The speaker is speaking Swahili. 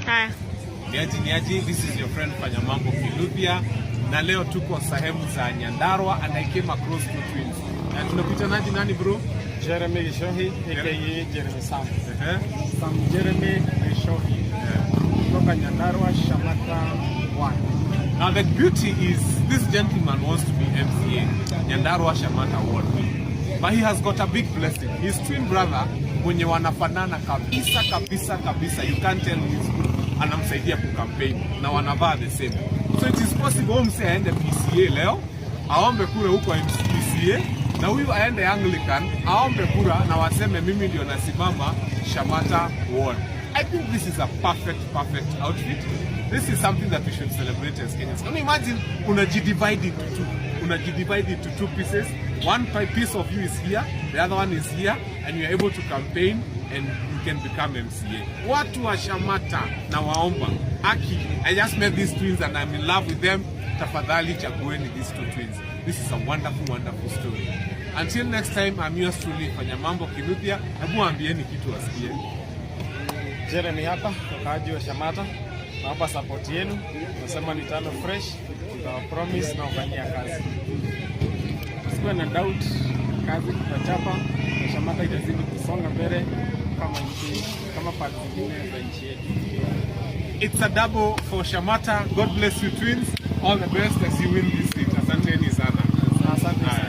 Haya. Niaji, this is your friend Fanyamambo Kiluthia. Na leo tuko sehemu za Nyandarua and I came across two twins. Na tunapita nani bro? Jeremy Gishohi, aka Jeremy Sam. Sam Jeremy Gishohi. Kutoka Nyandarua, Shamata 1. Now the beauty is this gentleman wants to be MCA, Nyandarua Shamata 1. But he has got a big blessing. His twin brother mwenye wanafanana kabisa. You can't tell he's good. Anamsaidia kucampaign na wanavaa the same. So it is possible mse aende PCA leo, aombe kura huko PCA, na huyu aende Anglican, aombe kura na waseme mimi ndio nasimama Shamata 1. I think this is a perfect outfit. This is something that we should celebrate as Kenyans. Can you imagine unajidivide into two? Unajidivide into two pieces. One piece of you is here, the other one is here, and you're able to campaign and you can become MCA. Watu wa Shamata na waomba haki. I just met these twins and I'm in love with them. Tafadhali chagueni these two twins. This is a wonderful story. Until next time, I'm yours truly Fanyamambo Kiluthia. Hebu ambieni kitu wasikie. Jeremy hapa, wakaaji wa Shamata. Naomba support yenu. Nasema ni tano fresh. Tutawa promise na ufanyia kazi. Usiwe na doubt, kazi tutachapa. Shamata itazidi kusonga mbele kama pande zingine za nchi yetu. It's a double for Shamata. God bless you twins. All the best as you win this seat. Asanteni sana. Asante.